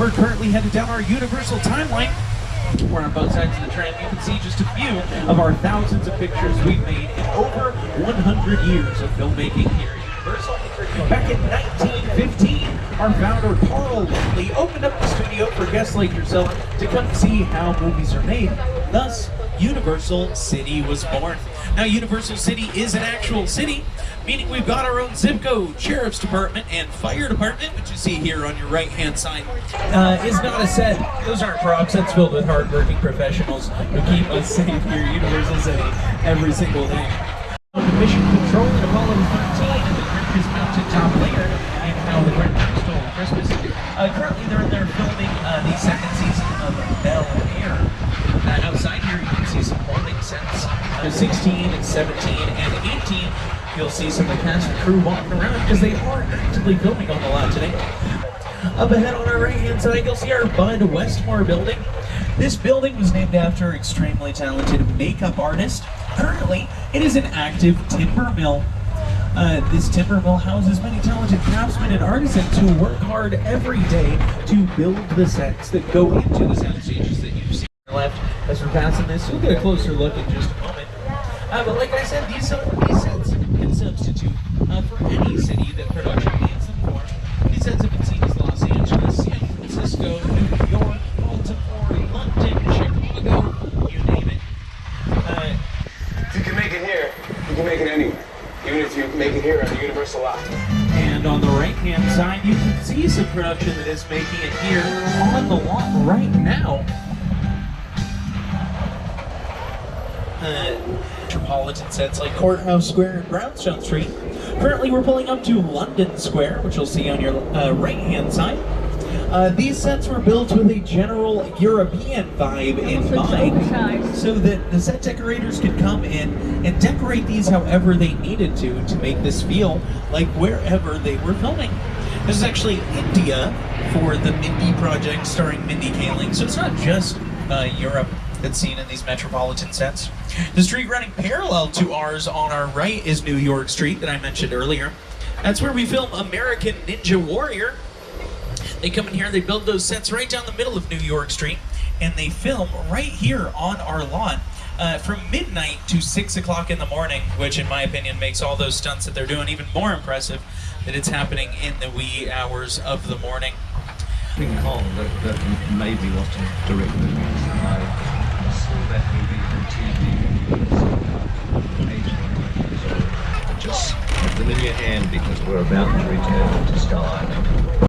We're currently headed down our Universal timeline. We're on both sides of the tram. You can see just a few of our thousands of pictures we've made in over 100 years of filmmaking here at Universal. Back in 1915, our founder Carl Lindley opened up the studio for guests like yourself to come see how movies are made. Thus, Universal City was born. Now, Universal City is an actual city, meaning we've got our own zip code, sheriff's department, and fire department, which you see here on your right-hand side. Is not a set. Those aren't props. That's filled with hard-working professionals who keep us safe here at Universal City every single day. Mission Control in Apollo 13 and the Christmas Mountaintop later, and how the Grinch stole Christmas. Currently, they're in there filming the second season of Bel Air. Outside here, you can see some holding sets. 16, 17, and 18. You'll see some of the cast and crew walking around because they are actively filming on the lot today. Up ahead on our right-hand side, you'll see our Bud Westmore building. This building was named after an extremely talented makeup artist. Currently, it is an active timber mill. This timber mill houses many talented craftsmen and artisans who work hard every day to build the sets that go into the sound stages that you see on the left. As we're passing this, you'll get a closer look in just a moment. But like I said, these sets can substitute for any city that production needs them for. These sets have been seen as Los Angeles, San Francisco, New York, Baltimore, London, Chicago, you name it. If you can make it here, you can make it anywhere. Even if you make it here on the Universal lot. And on the right-hand side, you can see some production that is making it here on the lot right now. Metropolitan sets like Courthouse Square and Brownstone Street. Currently, we're pulling up to London Square, which you'll see on your right-hand side. These sets were built with a general European vibe in mind, so that the set decorators could come in and decorate these however they needed to make this feel like wherever they were filming. This is actually India for the Mindy project starring Mindy Kaling, so it's not just Europe that's seen in these metropolitan sets. The street running parallel to ours on our right is New York Street that I mentioned earlier. That's where we film American Ninja Warrior. They come in here, they build those sets right down the middle of New York Street, and they film right here on our lawn from midnight to 6 o'clock in the morning, which in my opinion makes all those stunts that they're doing even more impressive that it's happening in the wee hours of the morning. King Kong that made me want to direct movies. I saw that movie on TV age 9 years old. Just have them in your hand because we're about to return to Sky.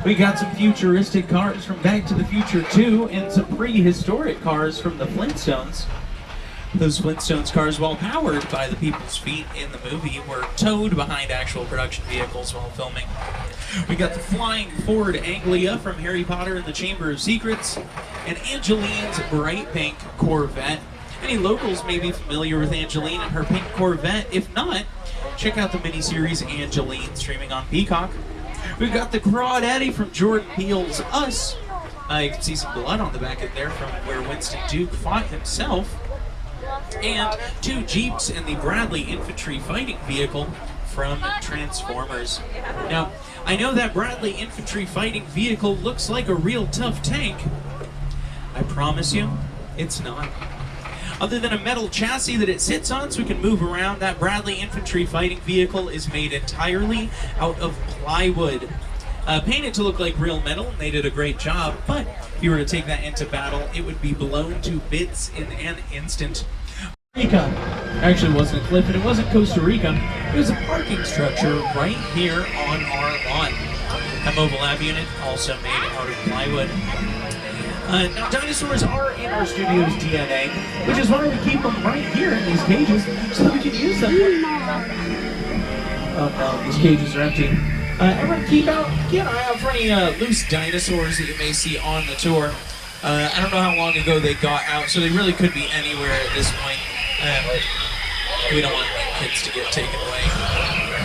We got some futuristic cars from Back to the Future 2 and some prehistoric cars from the Flintstones. Those Flintstones cars, while powered by the people's feet in the movie, were towed behind actual production vehicles while filming. We got the flying Ford Anglia from Harry Potter and the Chamber of Secrets, and Angeline's bright pink Corvette. Any locals may be familiar with Angeline and her pink Corvette. If not, check out the miniseries Angeline streaming on Peacock. We've got the Crawdaddy from Jordan Peele's Us. You can see some blood on the back of there from where Winston Duke fought himself. And 2 Jeeps and the Bradley infantry fighting vehicle from Transformers. Now, I know that Bradley infantry fighting vehicle looks like a real tough tank. I promise you, it's not. Other than a metal chassis that it sits on so we can move around, that Bradley infantry fighting vehicle is made entirely out of plywood. Painted to look like real metal, and they did a great job, but if you were to take that into battle, it would be blown to bits in an instant. Rica. Actually, it wasn't a cliff, and it wasn't Costa Rica. It was a parking structure right here on our lawn. A mobile lab unit, also made out of plywood. Now, dinosaurs are in our studio's DNA, which is why we keep them right here in these cages, so that we can use them. Oh no, these cages are empty. Everyone keep an eye out for any loose dinosaurs that you may see on the tour. I don't know how long ago they got out, so they really could be anywhere at this point. We don't want kids to get taken away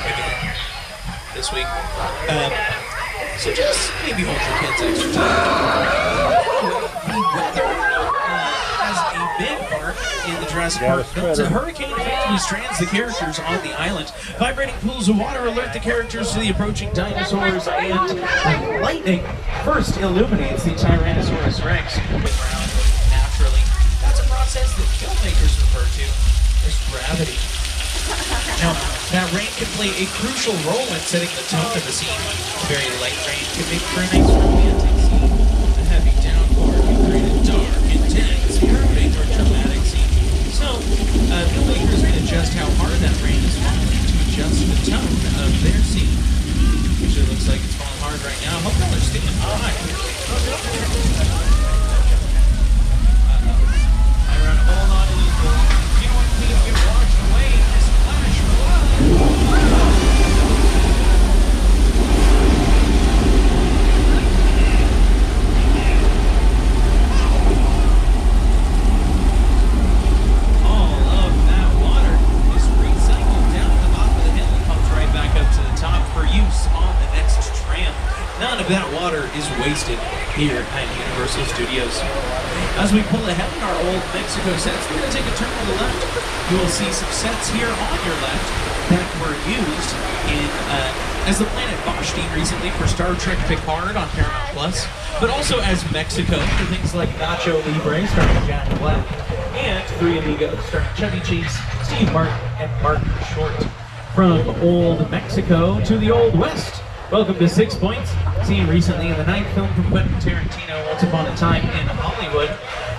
again this week. So just maybe hold your kids extra time. The weather has a big part in the Jurassic Park films. A hurricane effectively strands the characters on the island. Vibrating pools of water alert the characters to the approaching dinosaurs, and lightning first illuminates the Tyrannosaurus Rex naturally. That's a process that filmmakers refer to as gravity. Now, that rain can play a crucial role in setting the tone of a scene. Very light rain can make for a nice romantic scene. A heavy downpour can create a dark, intense, harrowing, or dramatic scene. So, filmmakers can adjust how hard that rain is falling to adjust the tone of their scene. Usually looks like it's falling hard right now. Hope y'all are staying dry. I run hold on to these balloons. You don't want to get washed away in this flash flood. None of that water is wasted here at Universal Studios. As we pull ahead in our old Mexico sets, we're going to take a turn to the left. You will see some sets here on your left that were used in as the planet Vashti recently for Star Trek Picard on Paramount Plus, but also as Mexico for things like Nacho Libre starring Jack Black, and Three Amigos starring Chevy Chase, Steve Martin, and Mark Short. From old Mexico to the old West. Welcome to 6 Points, seen recently in the 9th film from Quentin Tarantino, Once Upon a Time in Hollywood.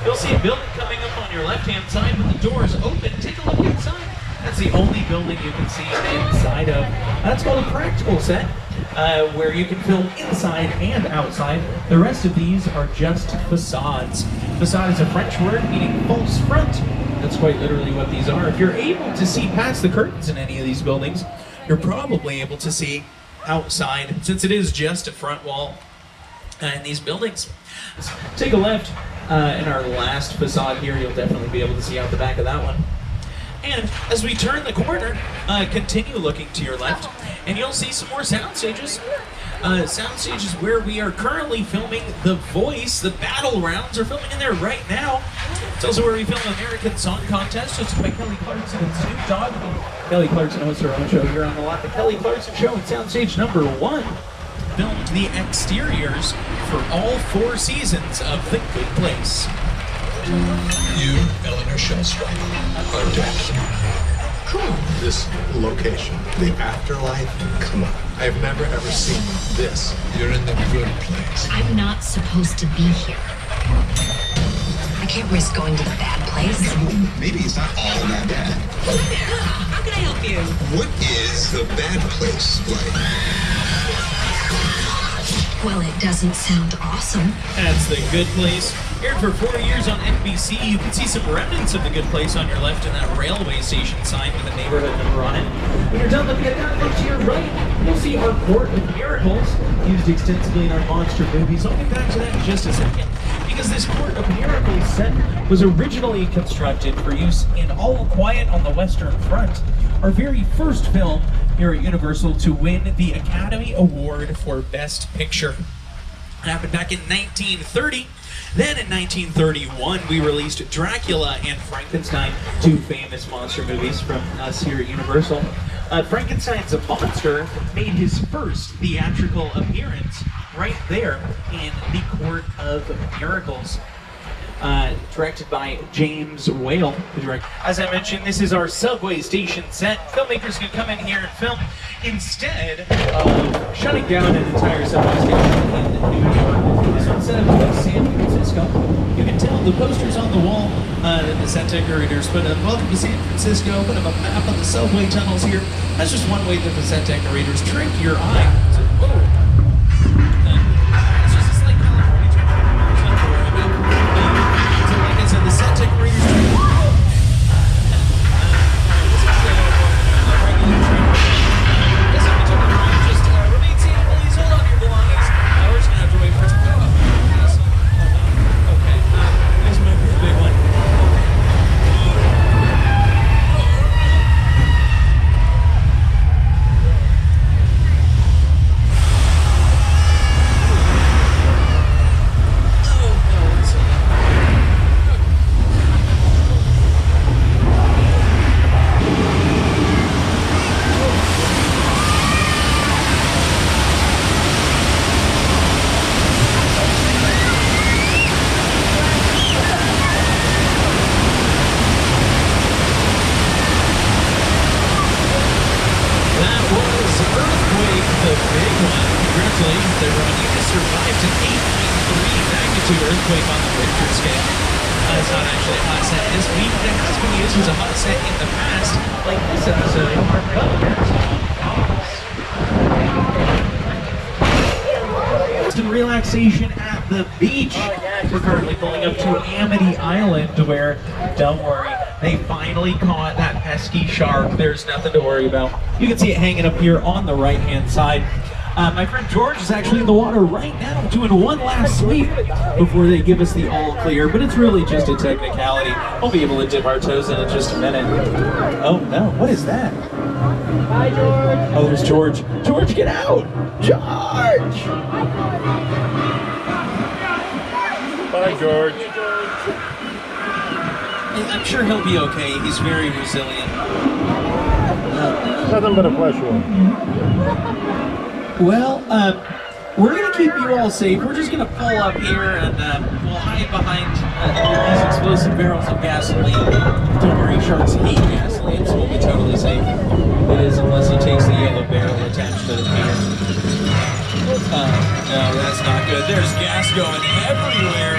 You'll see a building coming up on your left-hand side with the doors open. Take a look inside. That's the only building you can see inside of. That's called a practical set, where you can film inside and outside. The rest of these are just facades. Facade is a French word meaning false front. That's quite literally what these are. If you're able to see past the curtains in any of these buildings, you're probably able to see outside, since it is just a front wall in these buildings. Take a left in our last facade here. You'll definitely be able to see out the back of that one. And as we turn the corner, continue looking to your left, and you'll see some more sound stages. Sound stages where we are currently filming The Voice. The battle rounds are filming in there right now. It's also where we film American Song Contest, hosted by Kelly Clarkson and Snoop Dogg. Kelly Clarkson hosts her own show here on the lot. The Kelly Clarkson Show at Soundstage number 1 filmed the exteriors for all 4 seasons of The Good Place. You, Eleanor Shellstrike, are dead. Cool. This location, the afterlife, come on. I've never ever seen this. You're in the good place. I'm not supposed to be here. I can't risk going to the bad place. Maybe it's not all that bad. How can I help you? What is the bad place like? Well, it doesn't sound awesome. That's The Good Place. Aired for 4 years on NBC. You can see some remnants of The Good Place on your left in that railway station sign with a neighborhood number on it. When you're done looking at that, look to your right. You'll see our Court of Miracles, used extensively in our monster movies. I'll get back to that in just a second. Because this Court of Miracles set was originally constructed for use in All Quiet on the Western Front, our very first film here at Universal to win the Academy Award for Best Picture. It happened back in 1930. Then in 1931, we released Dracula and Frankenstein, two famous monster movies from us here at Universal. Frankenstein's a Monster made his first theatrical appearance right there in the Court of Miracles. Directed by James Whale, who directed. As I mentioned, this is our subway station set. Filmmakers can come in here and film instead of shutting down an entire subway station in New York. This one's set up in San Francisco. You can tell the posters on the wall that the set decorators put up. Welcome to San Francisco. Put up a map of the subway tunnels here. That's just one way that the set decorators trick your eye. So, whoa. It's just like California. So the set decorators just remain seated, please hold on to your belongings. We're just gonna have to wait for it to go up. Okay, this movie is a big one. Earthquake on the Richter scale. It's not actually a hot set this week, but it has been used as a hot set in the past, like this episode of Our relaxation at the beach. We're currently pulling up to Amity Island where, don't worry, they finally caught that pesky shark. There's nothing to worry about. You can see it hanging up here on the right-hand side. My friend George is actually in the water right now doing one last sweep before they give us the all clear, but it's really just a technicality. We'll be able to dip our toes in just a minute. Oh no, what is that? Hi George! Oh, there's George. George, get out! George! Bye George. I'm sure he'll be okay. He's very resilient. Nothing but a flesh wound. Well, we're going to keep you all safe. We're just going to pull up here and we'll hide behind these explosive barrels of gasoline. Don't worry, sharks hate gasoline, so we'll be totally safe. It is unless he takes the yellow barrel attached to the pier. No, that's not good. There's gas going everywhere.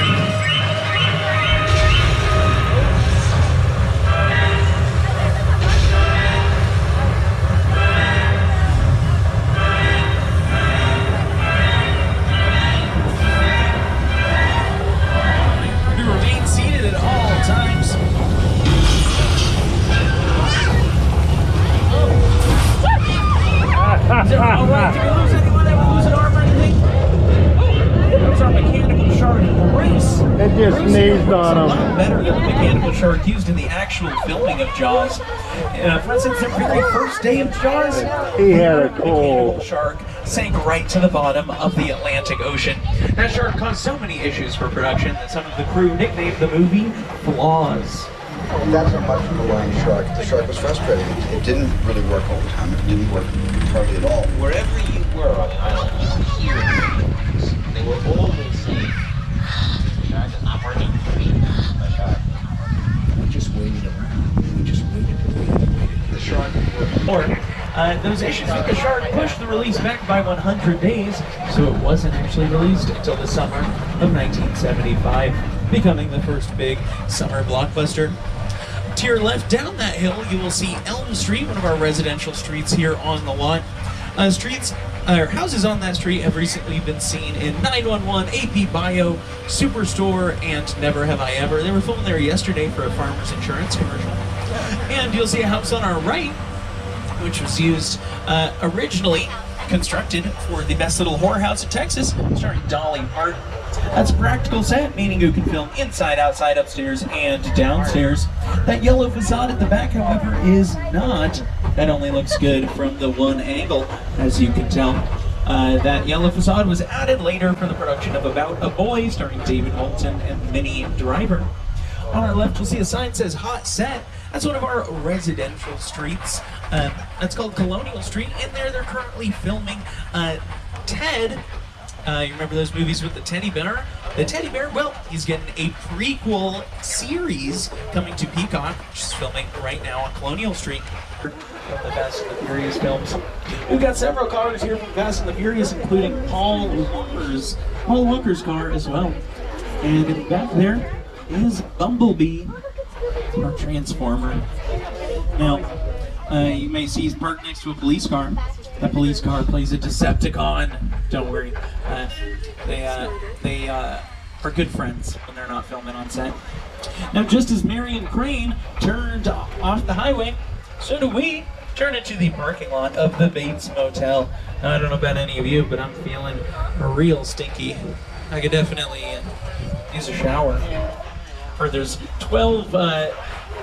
Is it all right? Did we lose anyone? Did we lose an arm or anything? Oh, that was our mechanical shark brace. It just sneezed on him. A lot better than the mechanical shark used in the actual filming of Jaws. For instance, the very first day of Jaws, He had a mechanical cold. shark sank right to the bottom of the Atlantic Ocean. That shark caused so many issues for production that some of the crew nicknamed the movie Flaws. That's not much of a lion shark. The shark was frustrating. It didn't really work all the time. It didn't work hardly at all. Wherever you were on the island, you could hear the waves. They were always saying, "Guys, I'm not working for me." We just waited around. We just waited. The shark worked. Those issues with the shark pushed the release back by 100 days, so it wasn't actually released until the summer of 1975, becoming the first big summer blockbuster. To your left, down that hill, you will see Elm Street, one of our residential streets here on the lot. Houses on that street have recently been seen in 911, AP Bio, Superstore, and Never Have I Ever. They were filmed there yesterday for a Farmers Insurance commercial. And you'll see a house on our right, which was used originally constructed for the Best Little Whorehouse in Texas, starring Dolly Parton. That's a practical set, meaning you can film inside, outside, upstairs, and downstairs. That yellow facade at the back, however, is not That only looks good from the one angle, as you can tell. That yellow facade was added later for the production of About a Boy, starring David Moulton and Minnie Driver. On our left, you'll see a sign that says Hot Set. That's one of our residential streets. That's called Colonial Street. In there, they're currently filming Ted. You remember those movies with the teddy bear? The teddy bear, well, he's getting a prequel series coming to Peacock, which is filming right now on Colonial Street. Of the Fast and the Furious films. We've got several cars here from Fast and the Furious, including Paul Walker's car as well. And back there is Bumblebee, our Transformer. Now, you may see he's parked next to a police car. That police car plays a Decepticon. Don't worry. They are good friends when they're not filming on set. Now, just as Marion Crane turned off the highway, so do we turn into the parking lot of the Bates Motel. Now, I don't know about any of you, but I'm feeling real stinky. I could definitely use a shower. There's 12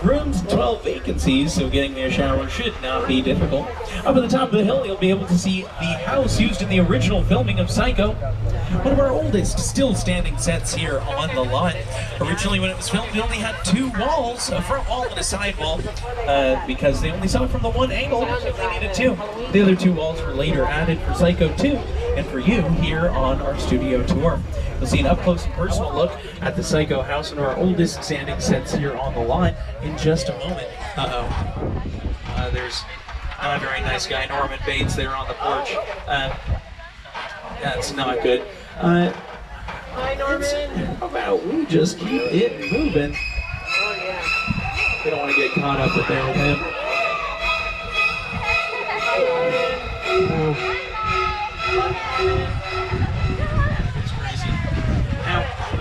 rooms, 12 vacancies, so getting me a shower should not be difficult. Up at the top of the hill, you'll be able to see the house used in the original filming of Psycho. One of our oldest still standing sets here on the lot. Originally when it was filmed, it only had 2 walls, a front wall and a side wall, because they only saw it from the one angle, so they needed 2. The other 2 walls were later added for Psycho 2, and for you here on our studio tour. You'll see an up-close and personal look at the Psycho house and our oldest standing sets here on the lot in just a moment. There's a very nice guy, Norman Bates, there on the porch. That's not good. Hi, Norman. How about we just keep it moving? We don't want to get caught up with him.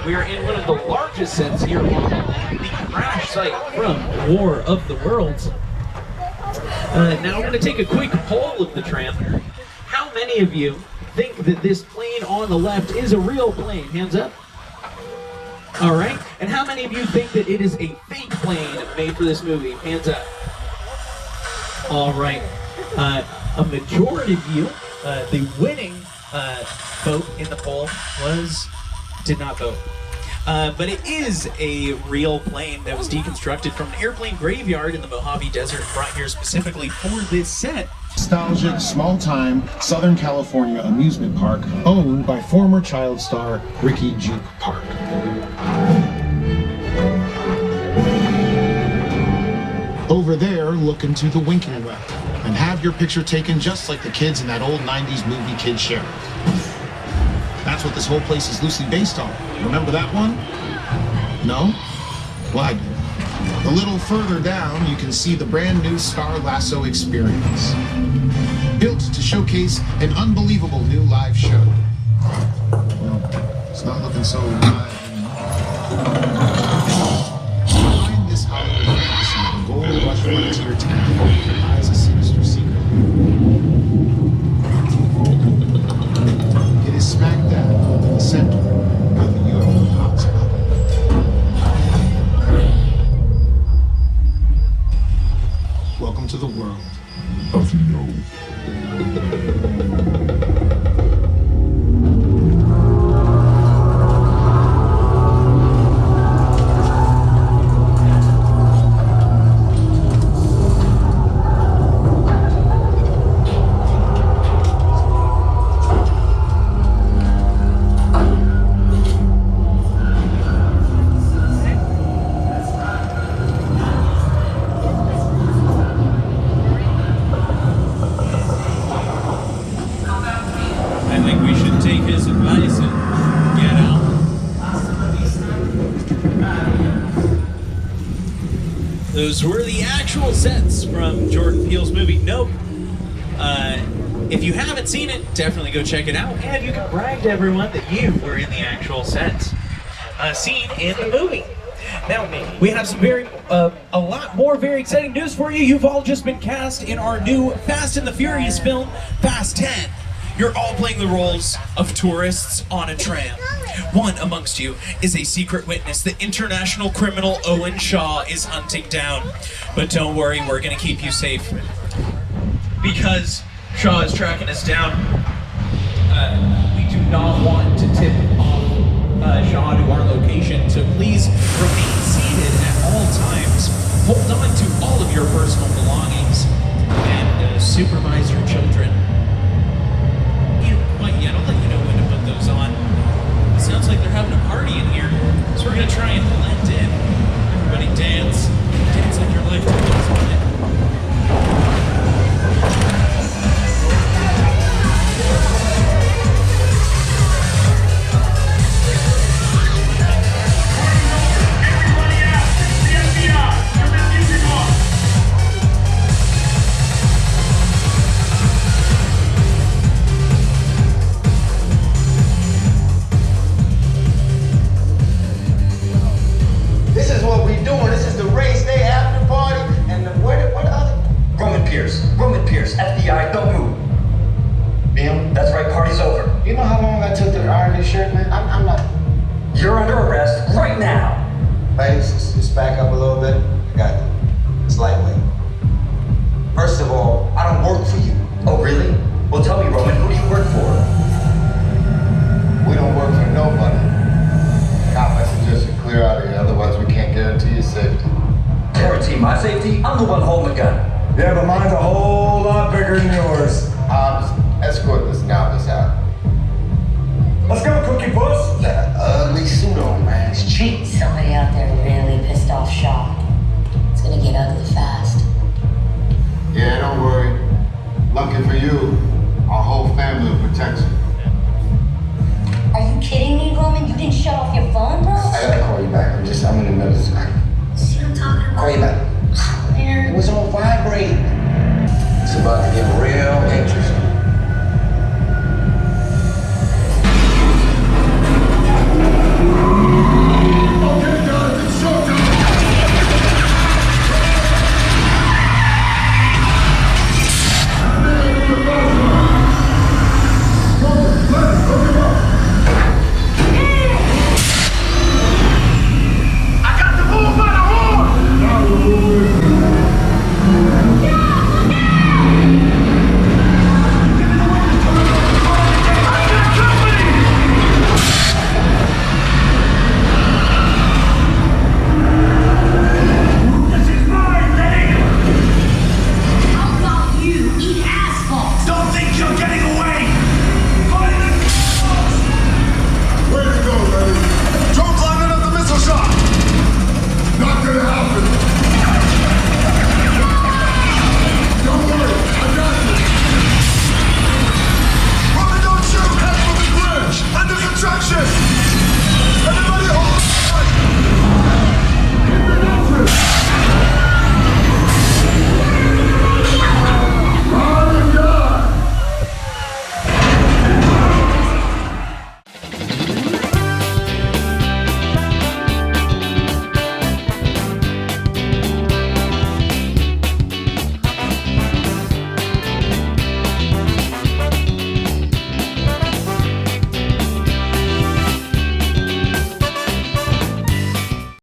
We are in one of the largest sets here on the crash site from War of the Worlds. Now we're going to take a quick poll of the tram. How many of you think that this plane on the left is a real plane? Hands up. All right. And how many of you think that it is a fake plane made for this movie? Hands up. All right. A majority of you, the winning vote in the poll did not vote. But it is a real plane that was deconstructed from an airplane graveyard in the Mojave Desert, brought here specifically for this set. Nostalgic, small-time Southern California amusement park owned by former child star Ricky Juke Park. Over there, look into the winking well and have your picture taken just like the kids in that old 90s movie Kid Sheriff. That's what this whole place is loosely based on. Remember that one? No? Well, I do. A little further down, you can see the brand new Star Lasso experience. Built to showcase an unbelievable new live show. Well, it's not looking so live. Behind this Hollywood fantasy of a gold rush frontier town lies a sinister secret. It is smack dab in the center of the UFO hotspot. Welcome to the world of no. Those were the actual sets from Jordan Peele's movie Nope. If you haven't seen it, definitely go check it out, and you can brag to everyone that you were in the actual sets seen in the movie. Now, we have some a lot more very exciting news for you. You've all just been cast in our new Fast and the Furious film, Fast 10. You're all playing the roles of tourists on a tram. One amongst you is a secret witness that international criminal Owen Shaw is hunting down. But don't worry, we're gonna keep you safe. because Shaw is tracking us down. We do not want to tip off Shaw to our location, so please remain seated at all times. Hold on to all of your personal belongings and supervise your children. You know, quite yet, I'll let you know when to put those on. It sounds like they're having a party in here, so we're gonna try and blend in. Everybody dance like your life depends on it. This is what we doing. This is the race day after party. And what other? Roman Pierce, FBI, don't move. Him? That's right, party's over. You know how long I took to iron this shirt, man? I'm not. You're under arrest right now. Ladies, just back up a little bit. I got it. It's lightweight. First of all, I don't work for you. Oh, really? Well, tell me, Roman, who do you work for? We don't work for nobody. I suggest you clear out of here, otherwise we can't guarantee your safety. Guarantee my safety? I'm the one holding the gun. Yeah, but mine's a whole lot bigger than yours. Just escort this novice out. Let's go, Cookie Puss. Got an ugly suit on, man. It's cheap. Somebody out there really pissed off Shaw. It's gonna get ugly fast. Yeah, don't worry. Lucky for you, our whole family will protect you. Are you kidding me, Roman? You didn't shut off your phone, bro? I gotta call you back. I'm in the middle of something. See what I'm talking about? Call you back. Man. It was on vibrate. It's about to get real interesting.